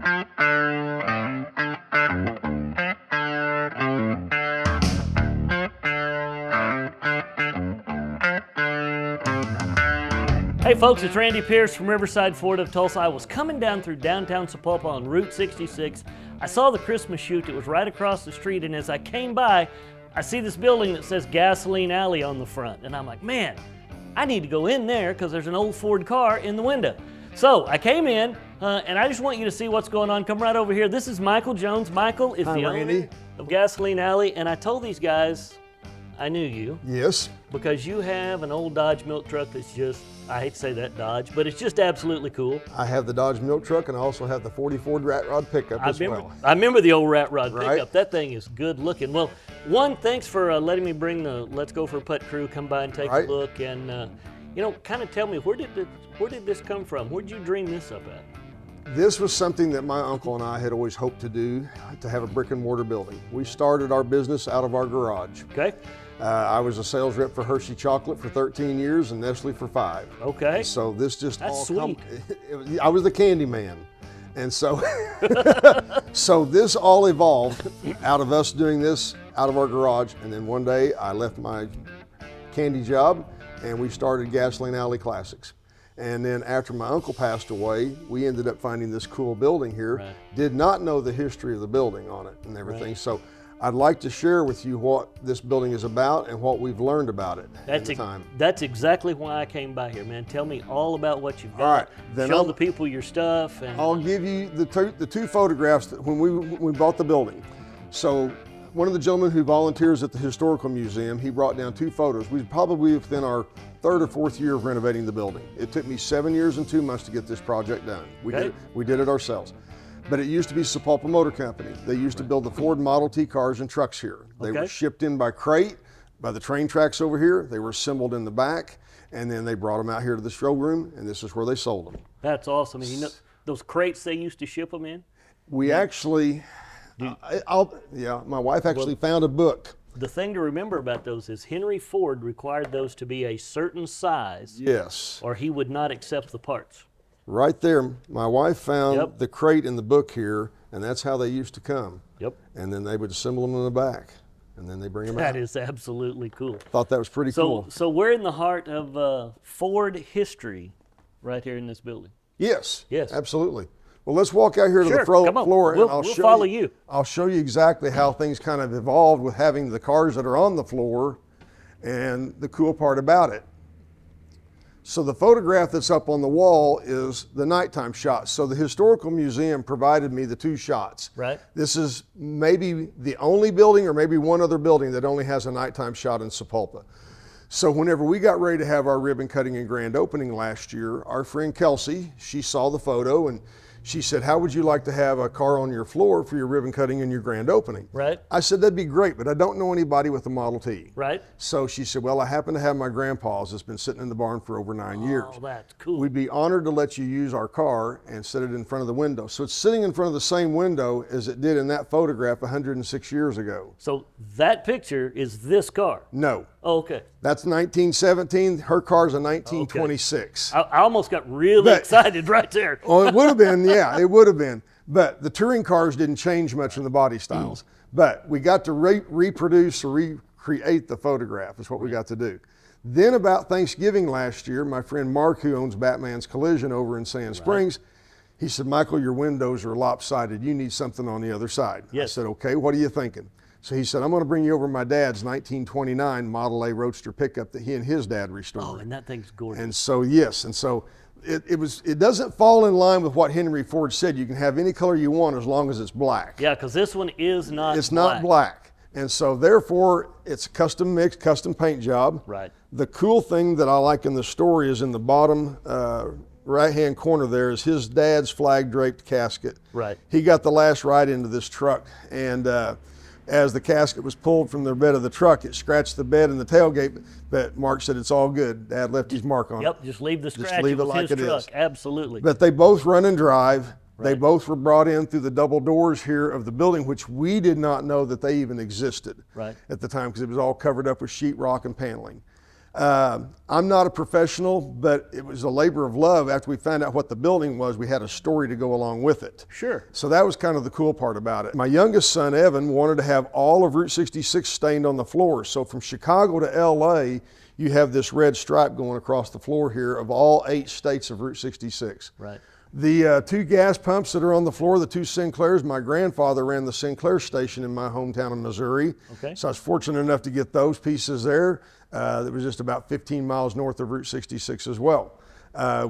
Hey folks, it's Randy Pierce from Riverside Ford of Tulsa. I was coming down through downtown Sapulpa on Route 66. I saw the Christmas shoot that was right across the street, and as I came by, I see this building that says Gasoline Alley on the front. And I'm like, man, I need to go in there because there's an old Ford car in the window. So I came in, and I just want you to see what's going on. Come right over here. This is Micheal Jones. Micheal is the owner of Gasoline Alley, and I told these guys I knew you. Yes. Because you have an old Dodge milk truck that's just, I hate to say that Dodge, but it's just absolutely cool. I have the Dodge milk truck, and I also have the 40 Ford Rat Rod pickup as well. I remember the old Rat Rod pickup. That thing is good looking. Well, one, thanks for letting me bring the Let's Go for a Putt crew, come by and take a look, and you know, kind of tell me, where did this come from? Where did you dream this up at? This was something that my uncle and I had always hoped to do, to have a brick and mortar building. We started our business out of our garage. Okay. I was a sales rep for Hershey Chocolate for 13 years and Nestle for 5. Okay. And so this just That's sweet. I was the candy man. And so, so this all evolved out of us doing this out of our garage. And then one day I left my candy job and we started Gasoline Alley Classics. And then after my uncle passed away, we ended up finding this cool building here. Right. Did not know the history of the building on it and everything. Right. So I'd like to share with you what this building is about and what we've learned about it at the time. That's exactly why I came by here, man. Tell me all about what you've got. All right, then show the people your stuff. And I'll give you the two photographs that when we bought the building. So one of the gentlemen who volunteers at the Historical Museum, he brought down 2 photos. We probably within our 3rd or 4th year of renovating the building. It took me 7 years and 2 months to get this project done. We did it ourselves. But it used to be Sapulpa Motor Company. They used to build the Ford Model T cars and trucks here. They were shipped in by crate, by the train tracks over here. They were assembled in the back, and then they brought them out here to the showroom, and this is where they sold them. That's awesome. And you know, those crates they used to ship them in? We actually, my wife actually found a book. The thing to remember about those is Henry Ford required those to be a certain size. Yes. Or he would not accept the parts. Right there, my wife found the crate in the book here, and that's how they used to come. Yep. And then they would assemble them in the back, and then they bring them out. That is absolutely cool. Thought that was pretty cool. So we're in the heart of Ford history right here in this building. Yes. Yes. Absolutely. Well, let's walk out here to the floor, and we'll follow you. I'll show you exactly how things kind of evolved with having the cars that are on the floor and the cool part about it. So the photograph that's up on the wall is the nighttime shot. So the Historical Museum provided me the 2 shots. Right. This is maybe the only building or maybe one other building that only has a nighttime shot in Sapulpa. So whenever we got ready to have our ribbon cutting and grand opening last year, our friend Kelsey, she saw the photo and she said, how would you like to have a car on your floor for your ribbon cutting and your grand opening? Right. I said, that'd be great, but I don't know anybody with a Model T. Right. So she said, well, I happen to have my grandpa's that's been sitting in the barn for over 9 years. Oh, that's cool. We'd be honored to let you use our car and set it in front of the window. So it's sitting in front of the same window as it did in that photograph 106 years ago. So that picture is this car? No. Oh, okay. That's 1917. Her car's a 1926. Okay. I almost got really excited right there. Oh, it would have been, yeah, it would have been. But the touring cars didn't change much in the body styles. But we got to reproduce or recreate the photograph is what we got to do. Then about Thanksgiving last year, my friend Mark, who owns Batman's Collision over in Sand Springs, he said, Micheal, your windows are lopsided. You need something on the other side. Yes. I said, okay, what are you thinking? So he said, I'm going to bring you over my dad's 1929 Model A Roadster pickup that he and his dad restored. Oh, and that thing's gorgeous. And so, yes, and so it doesn't fall in line with what Henry Ford said. You can have any color you want as long as it's black. Yeah, because this one is not black. It's not black. And so therefore, it's a custom mix, custom paint job. Right. The cool thing that I like in the story is in the bottom right-hand corner there is his dad's flag-draped casket. Right. He got the last ride into this truck, and as the casket was pulled from the bed of the truck, it scratched the bed and the tailgate, but Mark said it's all good. Dad left his mark on it. Yep, just leave the scratch. Just leave it like his it truck. is. Absolutely. But they both run and drive. Right. They both were brought in through the double doors here of the building, which we did not know that they even existed right. at the time because it was all covered up with sheetrock and paneling. I'm not a professional, but it was a labor of love. After we found out what the building was, we had a story to go along with it. Sure. So that was kind of the cool part about it. My youngest son, Evan, wanted to have all of Route 66 stained on the floor. So from Chicago to LA, you have this red stripe going across the floor here of all 8 states of Route 66. Right. The 2 gas pumps that are on the floor, the 2 Sinclairs, my grandfather ran the Sinclair station in my hometown of Missouri. Okay. So I was fortunate enough to get those pieces there. That was just about 15 miles north of Route 66 as well.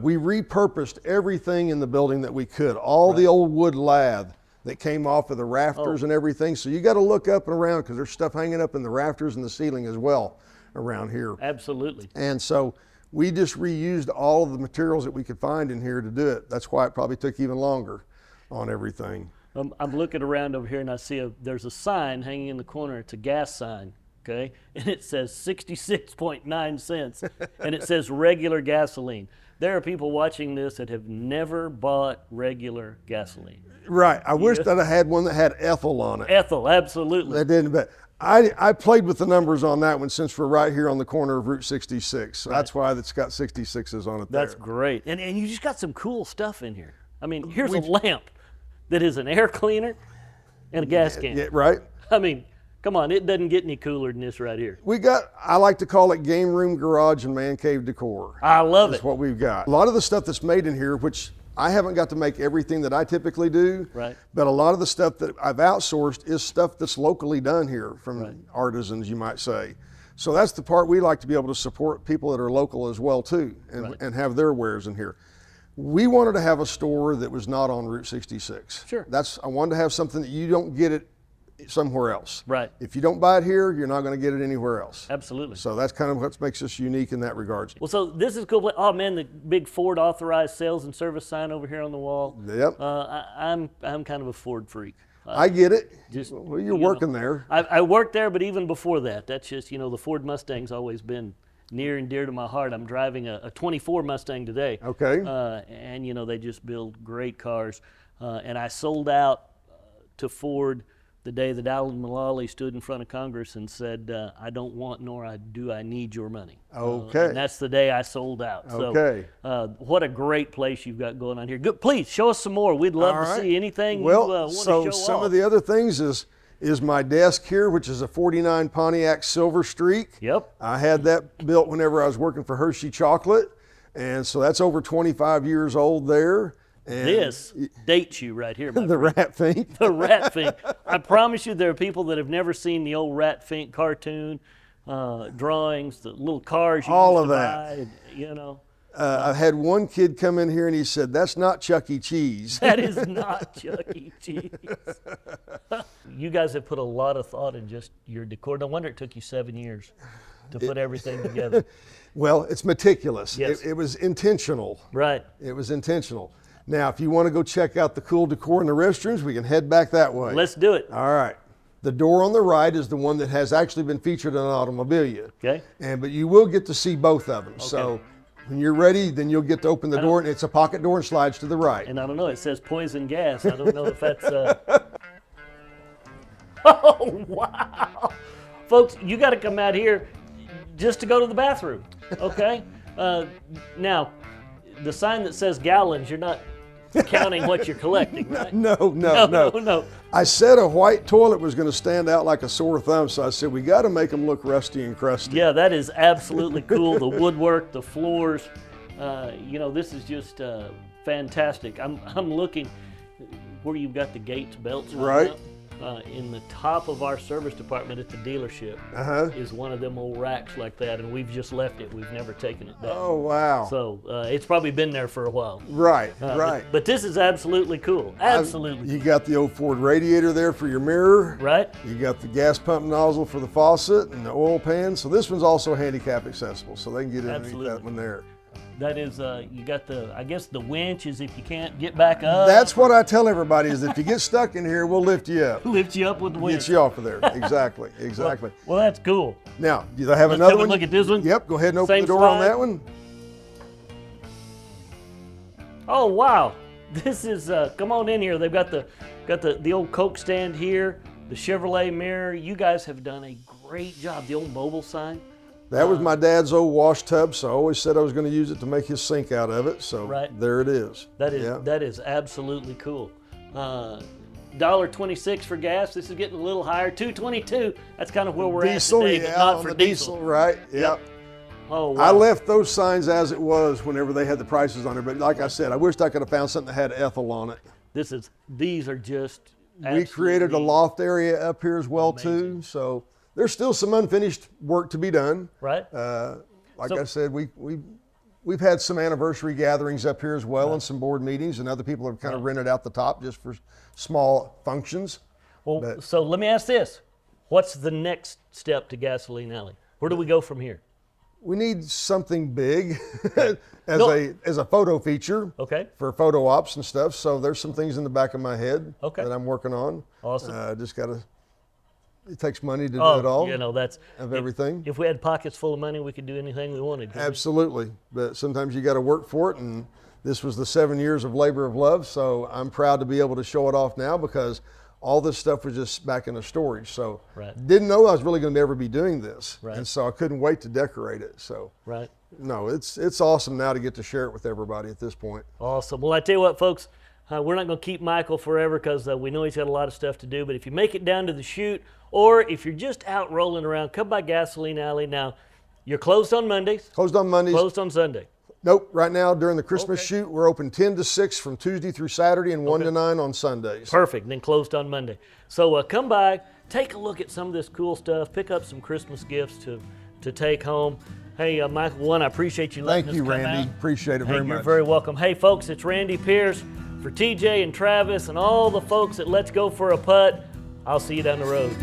We repurposed everything in the building that we could, all the old wood lath that came off of the rafters and everything. So you got to look up and around because there's stuff hanging up in the rafters and the ceiling as well around here. Absolutely. And so we just reused all of the materials that we could find in here to do it. That's why it probably took even longer on everything. I'm looking around over here and I see there's a sign hanging in the corner. It's a gas sign, okay? And it says 66.9 cents and it says regular gasoline. There are people watching this that have never bought regular gasoline. Right. I wish that I had one that had ethyl on it. Ethyl, absolutely. That didn't, but I played with the numbers on that one since we're right here on the corner of Route 66. So that's why it's got 66s on it there. That's great. And you just got some cool stuff in here. I mean, here's a lamp that is an air cleaner and a gas can. Yeah, right. I mean, come on, it doesn't get any cooler than this right here. I like to call it game room, garage, and man cave decor. I love it. That's what we've got. A lot of the stuff that's made in here, which I haven't got to make everything that I typically do, right. But a lot of the stuff that I've outsourced is stuff that's locally done here from artisans, you might say. So that's the part we like to be able to support people that are local as well too, and have their wares in here. We wanted to have a store that was not on Route 66. Sure. I wanted to have something that you don't get it somewhere else. Right. If you don't buy it here, you're not going to get it anywhere else. Absolutely. So that's kind of what makes us unique in that regards. Well, so this is cool. Oh man, the big Ford authorized sales and service sign over here on the wall. Yep. I'm kind of a Ford freak. I get it. Well, you're working there. I worked there, but even before that, that's just, the Ford Mustang's always been near and dear to my heart. I'm driving a 24 Mustang today. Okay. And they just build great cars. And I sold out to Ford the day that Alan Mulally stood in front of Congress and said, I don't want nor do I need your money. Okay. And that's the day I sold out. Okay. So what a great place you've got going on here. Good. Please show us some more. We'd love to see anything you want to show off. Some of the other things is my desk here, which is a 49 Pontiac Silver Streak. Yep. I had that built whenever I was working for Hershey Chocolate. And so that's over 25 years old there. And this dates you right here, my the friend. Rat Fink. The Rat Fink. I promise you there are people that have never seen the old Rat Fink cartoon, drawings, the little cars you all used of to that. buy, I've had one kid come in here and he said, "That's not Chuck E. Cheese." That is not Chuck E. Cheese. You guys have put a lot of thought in just your decor. No wonder it took you 7 years to put everything together. Well, it's meticulous. Yes. It was intentional. Right. It was intentional. Now, if you want to go check out the cool decor in the restrooms, we can head back that way. Let's do it. All right. The door on the right is the one that has actually been featured in Automobilia. Okay. But you will get to see both of them. Okay. So when you're ready, then you'll get to open the door, and it's a pocket door and slides to the right. And I don't know, it says poison gas. I don't know if that's... Oh, wow. Folks, you got to come out here just to go to the bathroom, okay? Now, the sign that says gallons, you're not counting what you're collecting, right? No. I said a white toilet was going to stand out like a sore thumb, so I said we got to make them look rusty and crusty. Yeah, that is absolutely cool. The woodwork, the floors, this is just fantastic. I'm looking where you've got the gates, belts, right? Up. In the top of our service department at the dealership is one of them old racks like that, and we've just left it. We've never taken it down. Oh, wow. So it's probably been there for a while. Right. But this is absolutely cool. Absolutely. You got the old Ford radiator there for your mirror. Right. You got the gas pump nozzle for the faucet and the oil pan. So this one's also handicap accessible, so they can get underneath that one there. That is, you got I guess the winch is if you can't get back up. That's what I tell everybody is if you get stuck in here, we'll lift you up. Lift you up with the winch. Get you off of there. Exactly. Well, that's cool. Now, do they have another one? Look at this one. Yep, go ahead and open Same the door slide. on that one. Oh, wow. This is, come on in here. They've got the old Coke stand here, the Chevrolet mirror. You guys have done a great job. The old mobile sign. That was my dad's old wash tub, so I always said I was going to use it to make his sink out of it. So there it is. That is absolutely cool. $1.26 for gas. This is getting a little higher. $2.22. That's kind of where we're at today, but not for diesel. Right? Yep. Oh, wow. I left those signs as it was whenever they had the prices on it. But like I said, I wished I could have found something that had ethyl on it. These are just. We created a loft area up here as well too. So there's still some unfinished work to be done. Right. Like I said, we've had some anniversary gatherings up here as well, and some board meetings, and other people have kind of rented out the top just for small functions. Well, so let me ask this: what's the next step to Gasoline Alley? Where do we go from here? We need something big as a photo feature for photo ops and stuff. So there's some things in the back of my head that I'm working on. Awesome. It takes money to do it all. Everything. If we had pockets full of money, we could do anything we wanted. Absolutely. But sometimes you got to work for it. And this was the 7 years of labor of love. So I'm proud to be able to show it off now, because all this stuff was just back in the storage. So didn't know I was really going to ever be doing this. And so I couldn't wait to decorate it. So no, it's awesome now to get to share it with everybody at this point. Awesome. Well, I tell you what, folks, we're not going to keep Micheal forever, because we know he's got a lot of stuff to do. But if you make it down to the shoot, or if you're just out rolling around, come by Gasoline Alley. Now, you're closed on Mondays. Closed on Mondays. Closed on Sunday. Nope. Right now, during the Christmas shoot, we're open 10 to 6 from Tuesday through Saturday, and 1 to 9 on Sundays. Perfect. And then closed on Monday. So come by, take a look at some of this cool stuff, pick up some Christmas gifts to take home. Hey, Micheal, I appreciate you letting us come out. Thank you, Randy. Appreciate it very much. You're very welcome. Hey, folks, it's Randy Pierce for TJ and Travis and all the folks at Let's Go for a Putt. I'll see you down the road.